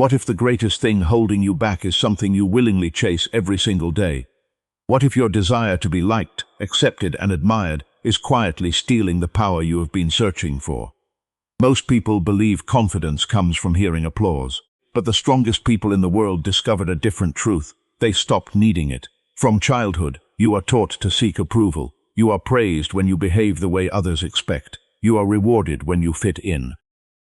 What if the greatest thing holding you back is something you willingly chase every single day? What if your desire to be liked, accepted, and admired is quietly stealing the power you have been searching for? Most people believe confidence comes from hearing applause, but the strongest people in the world discovered a different truth. They stopped needing it. From childhood, you are taught to seek approval. You are praised when you behave the way others expect. You are rewarded when you fit in.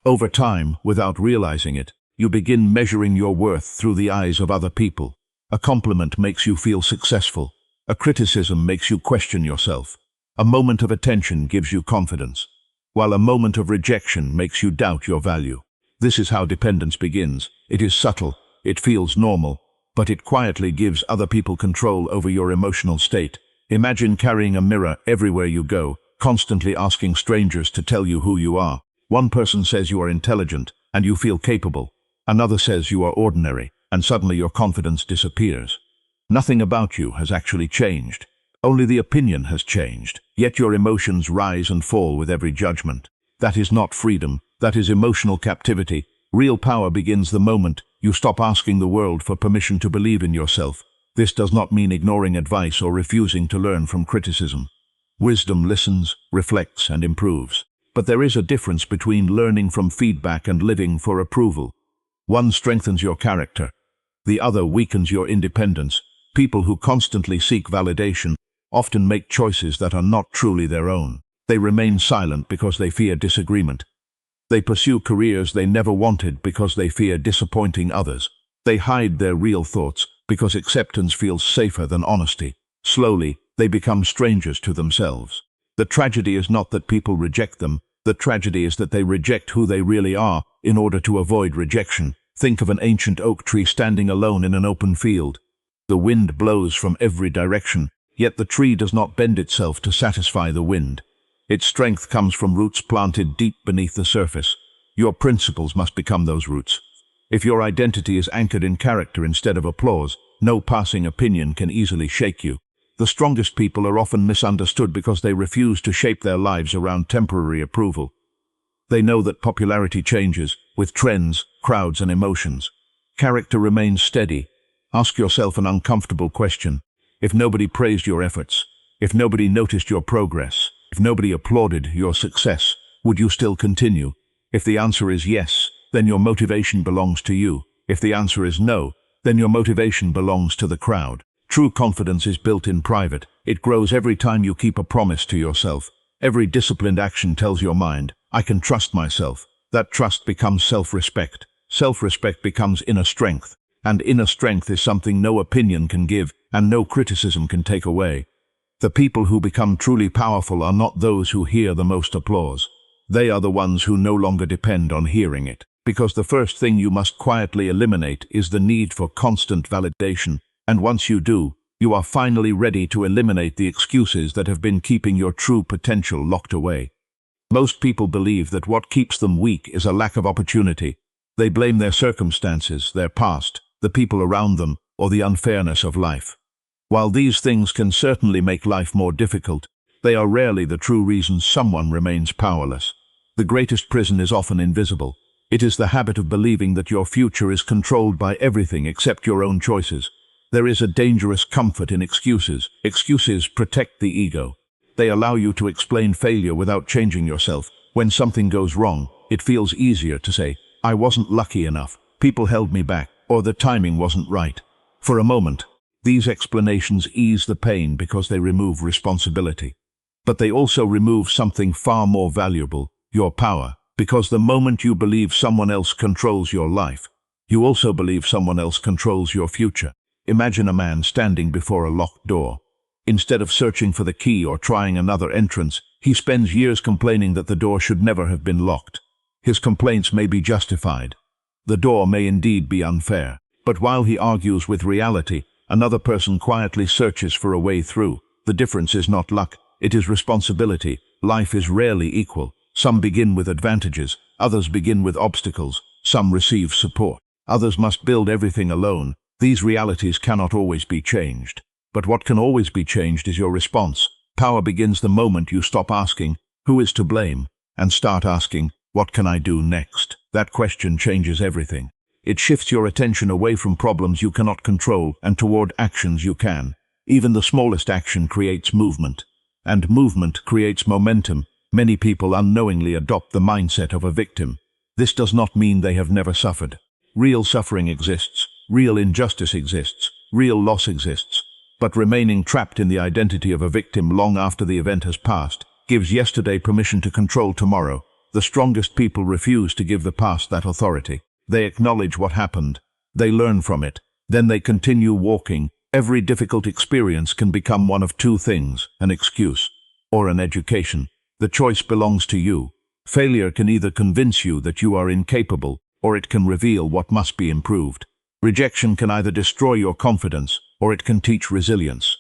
Over time, without realizing it, you begin measuring your worth through the eyes of other people. A compliment makes you feel successful. A criticism makes you question yourself. A moment of attention gives you confidence, while a moment of rejection makes you doubt your value. This is how dependence begins. It is subtle, it feels normal, but it quietly gives other people control over your emotional state. Imagine carrying a mirror everywhere you go, constantly asking strangers to tell you who you are. One person says you are intelligent, and you feel capable. Another says you are ordinary, and suddenly your confidence disappears. Nothing about you has actually changed. Only the opinion has changed. Yet your emotions rise and fall with every judgment. That is not freedom. That is emotional captivity. Real power begins the moment you stop asking the world for permission to believe in yourself. This does not mean ignoring advice or refusing to learn from criticism. Wisdom listens, reflects, and improves. But there is a difference between learning from feedback and living for approval. One strengthens your character. The other weakens your independence. People who constantly seek validation often make choices that are not truly their own. They remain silent because they fear disagreement. They pursue careers they never wanted because they fear disappointing others. They hide their real thoughts because acceptance feels safer than honesty. Slowly, they become strangers to themselves. The tragedy is not that people reject them. The tragedy is that they reject who they really are in order to avoid rejection. Think of an ancient oak tree standing alone in an open field. The wind blows from every direction, yet the tree does not bend itself to satisfy the wind. Its strength comes from roots planted deep beneath the surface. Your principles must become those roots. If your identity is anchored in character instead of applause, no passing opinion can easily shake you. The strongest people are often misunderstood because they refuse to shape their lives around temporary approval. They know that popularity changes with trends, crowds, and emotions. Character remains steady. Ask yourself an uncomfortable question. If nobody praised your efforts, if nobody noticed your progress, if nobody applauded your success, would you still continue? If the answer is yes, then your motivation belongs to you. If the answer is no, then your motivation belongs to the crowd. True confidence is built in private. It grows every time you keep a promise to yourself. Every disciplined action tells your mind, I can trust myself. That trust becomes self-respect. Self-respect becomes inner strength. And inner strength is something no opinion can give and no criticism can take away. The people who become truly powerful are not those who hear the most applause. They are the ones who no longer depend on hearing it. Because the first thing you must quietly eliminate is the need for constant validation. And once you do, you are finally ready to eliminate the excuses that have been keeping your true potential locked away. Most people believe that what keeps them weak is a lack of opportunity. They blame their circumstances, their past, the people around them, or the unfairness of life. While these things can certainly make life more difficult, they are rarely the true reasons someone remains powerless. The greatest prison is often invisible. It is the habit of believing that your future is controlled by everything except your own choices. There is a dangerous comfort in excuses. Excuses protect the ego. They allow you to explain failure without changing yourself. When something goes wrong, it feels easier to say, I wasn't lucky enough, people held me back, or the timing wasn't right. For a moment, these explanations ease the pain because they remove responsibility. But they also remove something far more valuable, your power. Because the moment you believe someone else controls your life, you also believe someone else controls your future. Imagine a man standing before a locked door. Instead of searching for the key or trying another entrance, he spends years complaining that the door should never have been locked. His complaints may be justified. The door may indeed be unfair. But while he argues with reality, another person quietly searches for a way through. The difference is not luck, it is responsibility. Life is rarely equal. Some begin with advantages, others begin with obstacles, some receive support, others must build everything alone. These realities cannot always be changed. But what can always be changed is your response. Power begins the moment you stop asking, who is to blame, and start asking, what can I do next? That question changes everything. It shifts your attention away from problems you cannot control and toward actions you can. Even the smallest action creates movement. And movement creates momentum. Many people unknowingly adopt the mindset of a victim. This does not mean they have never suffered. Real suffering exists. Real injustice exists. Real loss exists. But remaining trapped in the identity of a victim long after the event has passed gives yesterday permission to control tomorrow. The strongest people refuse to give the past that authority. They acknowledge what happened. They learn from it. Then they continue walking. Every difficult experience can become one of two things: an excuse or an education. The choice belongs to you. Failure can either convince you that you are incapable, or it can reveal what must be improved. Rejection can either destroy your confidence, or it can teach resilience.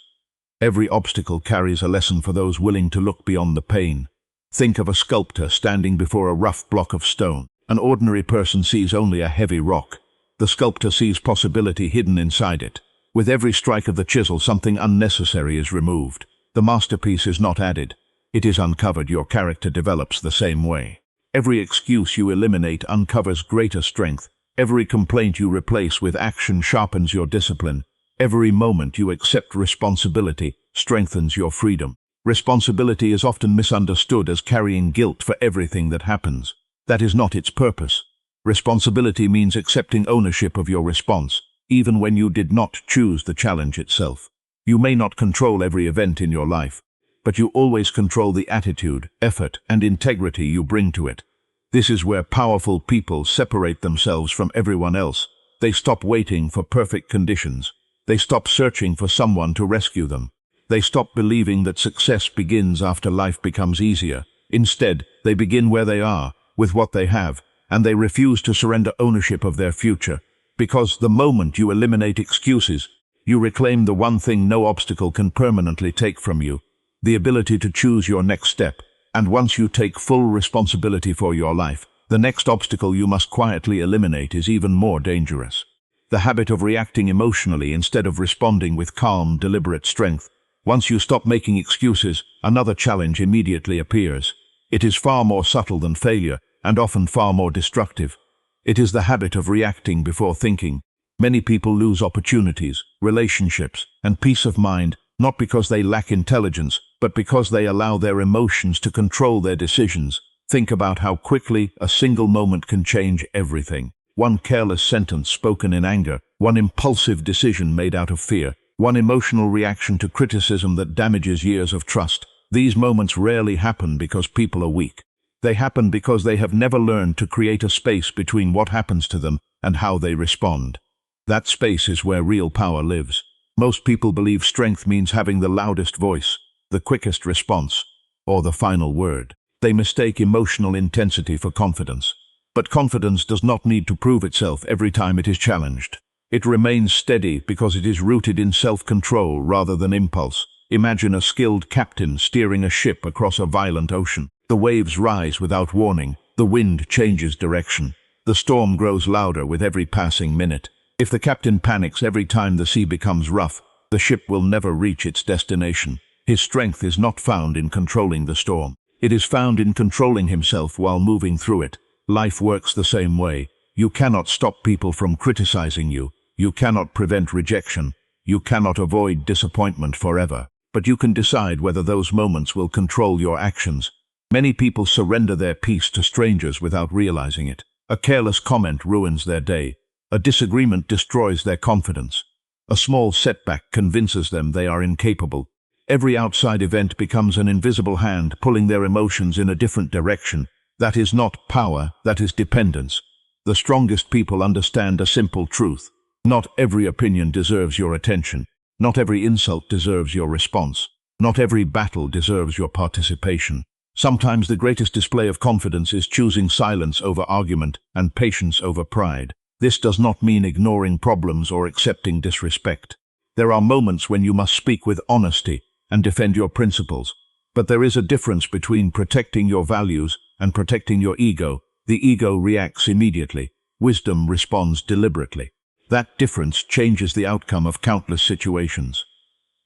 Every obstacle carries a lesson for those willing to look beyond the pain. Think of a sculptor standing before a rough block of stone. An ordinary person sees only a heavy rock. The sculptor sees possibility hidden inside it. With every strike of the chisel, something unnecessary is removed. The masterpiece is not added. It is uncovered. Your character develops the same way. Every excuse you eliminate uncovers greater strength. Every complaint you replace with action sharpens your discipline. Every moment you accept responsibility strengthens your freedom. Responsibility is often misunderstood as carrying guilt for everything that happens. That is not its purpose. Responsibility means accepting ownership of your response, even when you did not choose the challenge itself. You may not control every event in your life, but you always control the attitude, effort, and integrity you bring to it. This is where powerful people separate themselves from everyone else. They stop waiting for perfect conditions. They stop searching for someone to rescue them. They stop believing that success begins after life becomes easier. Instead, they begin where they are, with what they have, and they refuse to surrender ownership of their future. Because the moment you eliminate excuses, you reclaim the one thing no obstacle can permanently take from you: the ability to choose your next step. And once you take full responsibility for your life, the next obstacle you must quietly eliminate is even more dangerous. The habit of reacting emotionally instead of responding with calm, deliberate strength. Once you stop making excuses, another challenge immediately appears. It is far more subtle than failure, and often far more destructive. It is the habit of reacting before thinking. Many people lose opportunities, relationships, and peace of mind, not because they lack intelligence, but because they allow their emotions to control their decisions. Think about how quickly a single moment can change everything. One careless sentence spoken in anger, one impulsive decision made out of fear, one emotional reaction to criticism that damages years of trust. These moments rarely happen because people are weak. They happen because they have never learned to create a space between what happens to them and how they respond. That space is where real power lives. Most people believe strength means having the loudest voice, the quickest response, or the final word. They mistake emotional intensity for confidence. But confidence does not need to prove itself every time it is challenged. It remains steady because it is rooted in self-control rather than impulse. Imagine a skilled captain steering a ship across a violent ocean. The waves rise without warning. The wind changes direction. The storm grows louder with every passing minute. If the captain panics every time the sea becomes rough, the ship will never reach its destination. His strength is not found in controlling the storm. It is found in controlling himself while moving through it. Life works the same way. You cannot stop people from criticizing you. You cannot prevent rejection. You cannot avoid disappointment forever. But you can decide whether those moments will control your actions. Many people surrender their peace to strangers without realizing it. A careless comment ruins their day. A disagreement destroys their confidence. A small setback convinces them they are incapable. Every outside event becomes an invisible hand pulling their emotions in a different direction. That is not power, that is dependence. The strongest people understand a simple truth. Not every opinion deserves your attention. Not every insult deserves your response. Not every battle deserves your participation. Sometimes the greatest display of confidence is choosing silence over argument and patience over pride. This does not mean ignoring problems or accepting disrespect. There are moments when you must speak with honesty and defend your principles. But there is a difference between protecting your values and protecting your ego. The ego reacts immediately. Wisdom responds deliberately. That difference changes the outcome of countless situations.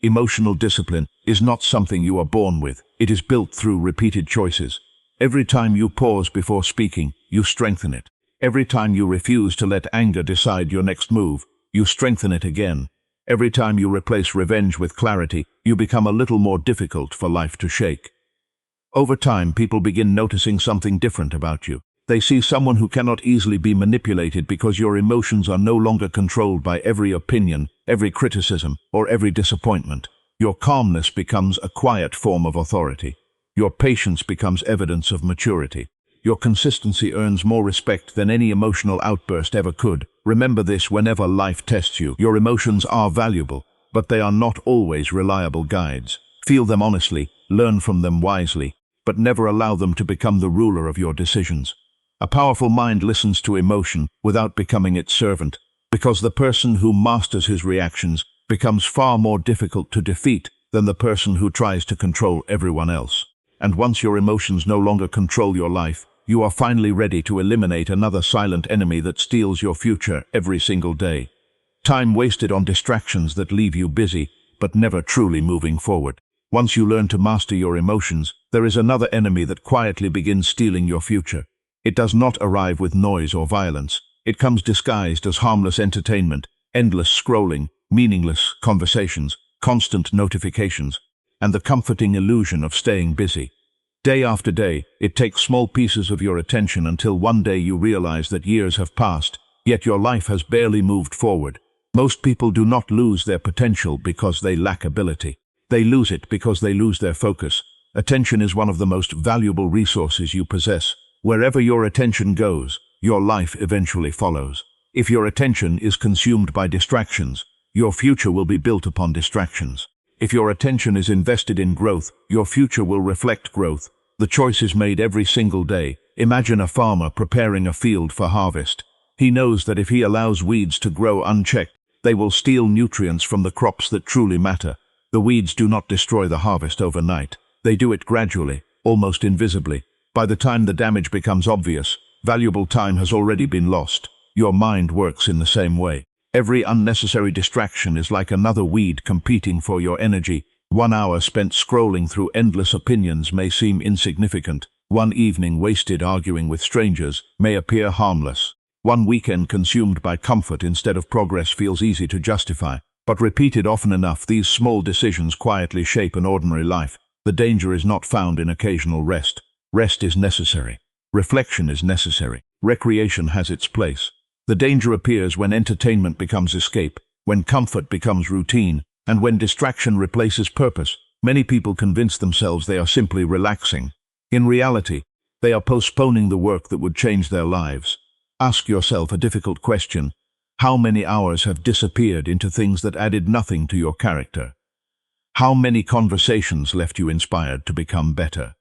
Emotional discipline is not something you are born with. It is built through repeated choices. Every time you pause before speaking, you strengthen it. Every time you refuse to let anger decide your next move, you strengthen it again. Every time you replace revenge with clarity, you become a little more difficult for life to shake. Over time, people begin noticing something different about you. They see someone who cannot easily be manipulated because your emotions are no longer controlled by every opinion, every criticism, or every disappointment. Your calmness becomes a quiet form of authority. Your patience becomes evidence of maturity. Your consistency earns more respect than any emotional outburst ever could. Remember this whenever life tests you. Your emotions are valuable, but they are not always reliable guides. Feel them honestly, learn from them wisely, but never allow them to become the ruler of your decisions. A powerful mind listens to emotion without becoming its servant, because the person who masters his reactions becomes far more difficult to defeat than the person who tries to control everyone else. And once your emotions no longer control your life, you are finally ready to eliminate another silent enemy that steals your future every single day. Time wasted on distractions that leave you busy, but never truly moving forward. Once you learn to master your emotions, there is another enemy that quietly begins stealing your future. It does not arrive with noise or violence. It comes disguised as harmless entertainment, endless scrolling, meaningless conversations, constant notifications, and the comforting illusion of staying busy. Day after day, it takes small pieces of your attention until one day you realize that years have passed, yet your life has barely moved forward. Most people do not lose their potential because they lack ability. They lose it because they lose their focus. Attention is one of the most valuable resources you possess. Wherever your attention goes, your life eventually follows. If your attention is consumed by distractions, your future will be built upon distractions. If your attention is invested in growth, your future will reflect growth. The choice is made every single day. Imagine a farmer preparing a field for harvest. He knows that if he allows weeds to grow unchecked, they will steal nutrients from the crops that truly matter. The weeds do not destroy the harvest overnight. They do it gradually, almost invisibly. By the time the damage becomes obvious, valuable time has already been lost. Your mind works in the same way. Every unnecessary distraction is like another weed competing for your energy. 1 hour spent scrolling through endless opinions may seem insignificant. One evening wasted arguing with strangers may appear harmless. One weekend consumed by comfort instead of progress feels easy to justify. But repeated often enough, these small decisions quietly shape an ordinary life. The danger is not found in occasional rest. Rest is necessary. Reflection is necessary. Recreation has its place. The danger appears when entertainment becomes escape, when comfort becomes routine, and when distraction replaces purpose. Many people convince themselves they are simply relaxing. In reality, they are postponing the work that would change their lives. Ask yourself a difficult question. How many hours have disappeared into things that added nothing to your character? How many conversations left you inspired to become better?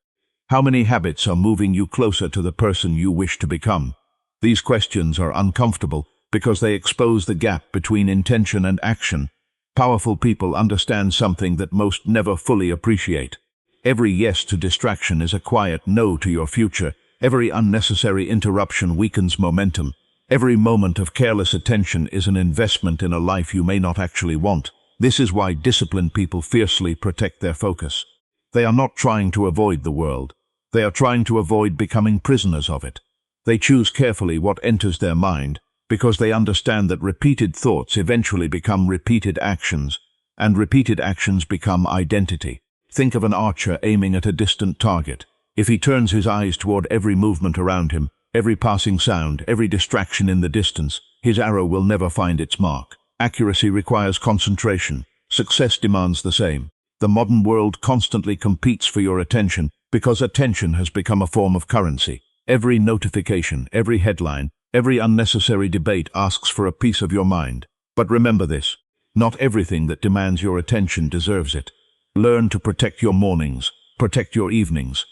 How many habits are moving you closer to the person you wish to become? These questions are uncomfortable because they expose the gap between intention and action. Powerful people understand something that most never fully appreciate. Every yes to distraction is a quiet no to your future. Every unnecessary interruption weakens momentum. Every moment of careless attention is an investment in a life you may not actually want. This is why disciplined people fiercely protect their focus. They are not trying to avoid the world. They are trying to avoid becoming prisoners of it. They choose carefully what enters their mind because they understand that repeated thoughts eventually become repeated actions, and repeated actions become identity. Think of an archer aiming at a distant target. If he turns his eyes toward every movement around him, every passing sound, every distraction in the distance, his arrow will never find its mark. Accuracy requires concentration. Success demands the same. The modern world constantly competes for your attention because attention has become a form of currency. Every notification, every headline, every unnecessary debate asks for a piece of your mind. But remember this, not everything that demands your attention deserves it. Learn to protect your mornings, protect your evenings,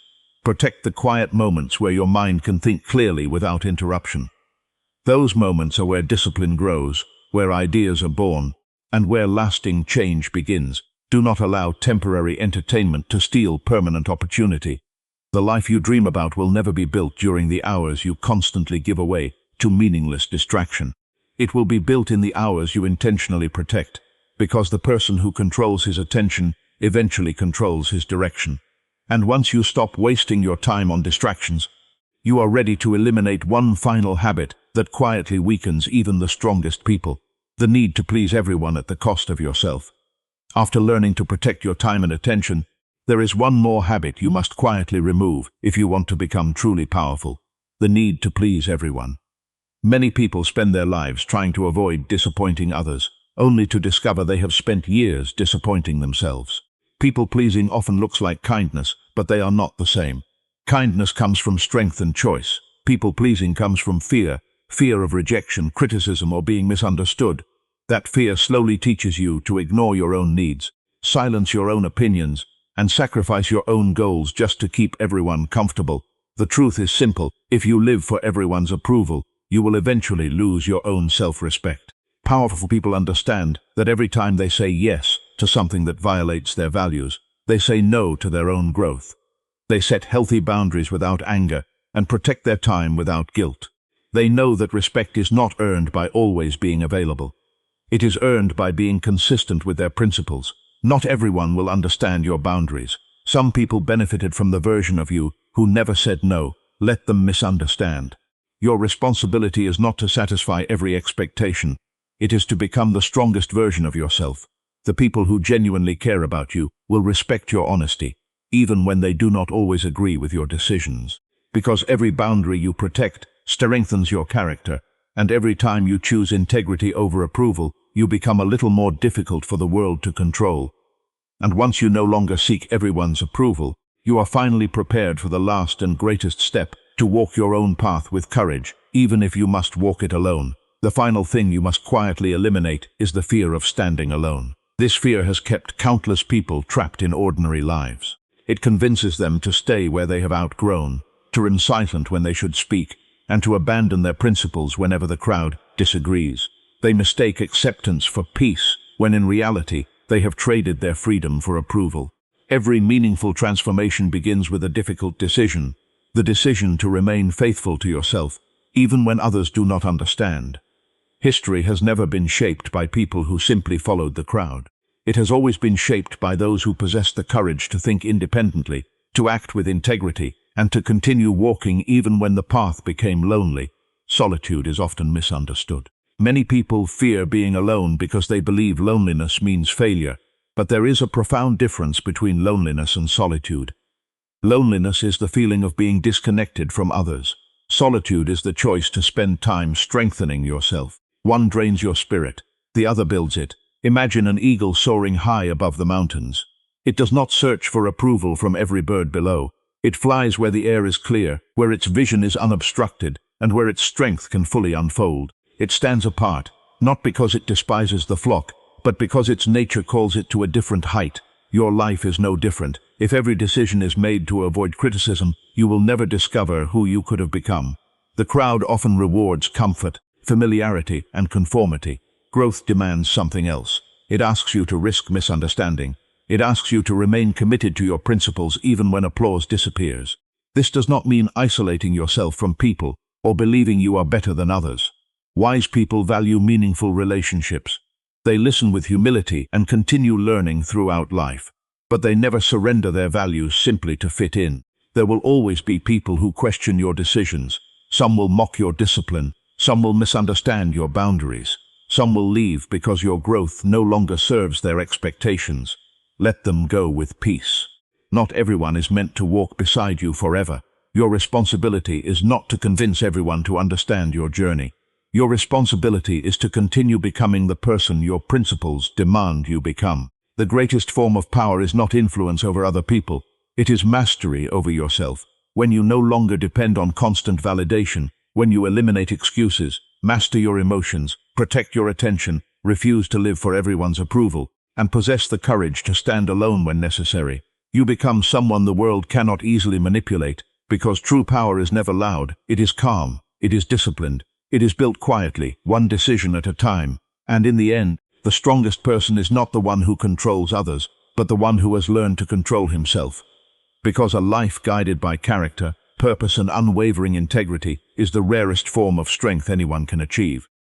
protect the quiet moments where your mind can think clearly without interruption. Those moments are where discipline grows, where ideas are born, and where lasting change begins. Do not allow temporary entertainment to steal permanent opportunity. The life you dream about will never be built during the hours you constantly give away to meaningless distraction. It will be built in the hours you intentionally protect, because the person who controls his attention eventually controls his direction. And once you stop wasting your time on distractions, You are ready to eliminate one final habit that quietly weakens even the strongest people: the need to please everyone at the cost of yourself. After learning to protect your time and attention, there is one more habit you must quietly remove if you want to become truly powerful: the need to please everyone. Many people spend their lives trying to avoid disappointing others, only to discover they have spent years disappointing themselves. People-pleasing often looks like kindness, but they are not the same. Kindness comes from strength and choice. People-pleasing comes from fear of rejection, criticism, or being misunderstood. That fear slowly teaches you to ignore your own needs, silence your own opinions, and sacrifice your own goals just to keep everyone comfortable. The truth is simple: if you live for everyone's approval, you will eventually lose your own self-respect. Powerful people understand that every time they say yes to something that violates their values, they say no to their own growth. They set healthy boundaries without anger and protect their time without guilt. They know that respect is not earned by always being available. It is earned by being consistent with their principles. Not everyone will understand your boundaries. Some people benefited from the version of you who never said no. Let them misunderstand. Your responsibility is not to satisfy every expectation. It is to become the strongest version of yourself. The people who genuinely care about you will respect your honesty, even when they do not always agree with your decisions. Because every boundary you protect strengthens your character, and every time you choose integrity over approval, you become a little more difficult for the world to control. And once you no longer seek everyone's approval, you are finally prepared for the last and greatest step: to walk your own path with courage, even if you must walk it alone. The final thing you must quietly eliminate is the fear of standing alone. This fear has kept countless people trapped in ordinary lives. It convinces them to stay where they have outgrown, to remain silent when they should speak, and to abandon their principles whenever the crowd disagrees. They mistake acceptance for peace, when in reality, they have traded their freedom for approval. Every meaningful transformation begins with a difficult decision: the decision to remain faithful to yourself, even when others do not understand. History has never been shaped by people who simply followed the crowd. It has always been shaped by those who possessed the courage to think independently, to act with integrity, and to continue walking even when the path became lonely. Solitude is often misunderstood. Many people fear being alone because they believe loneliness means failure, but there is a profound difference between loneliness and solitude. Loneliness is the feeling of being disconnected from others. Solitude is the choice to spend time strengthening yourself. One drains your spirit, the other builds it. Imagine an eagle soaring high above the mountains. It does not search for approval from every bird below. It flies where the air is clear, where its vision is unobstructed, and where its strength can fully unfold. It stands apart, not because it despises the flock, but because its nature calls it to a different height. Your life is no different. If every decision is made to avoid criticism, you will never discover who you could have become. The crowd often rewards comfort, familiarity, and conformity. Growth demands something else. It asks you to risk misunderstanding. It asks you to remain committed to your principles even when applause disappears. This does not mean isolating yourself from people or believing you are better than others. Wise people value meaningful relationships. They listen with humility and continue learning throughout life. But they never surrender their values simply to fit in. There will always be people who question your decisions. Some will mock your discipline. Some will misunderstand your boundaries. Some will leave because your growth no longer serves their expectations. Let them go with peace. Not everyone is meant to walk beside you forever. Your responsibility is not to convince everyone to understand your journey. Your responsibility is to continue becoming the person your principles demand you become. The greatest form of power is not influence over other people. It is mastery over yourself. When you no longer depend on constant validation, when you eliminate excuses, master your emotions, protect your attention, refuse to live for everyone's approval, and possess the courage to stand alone when necessary, you become someone the world cannot easily manipulate, because true power is never loud. It is calm, it is disciplined, it is built quietly, one decision at a time, and in the end, the strongest person is not the one who controls others, but the one who has learned to control himself. Because a life guided by character, purpose, and unwavering integrity is the rarest form of strength anyone can achieve.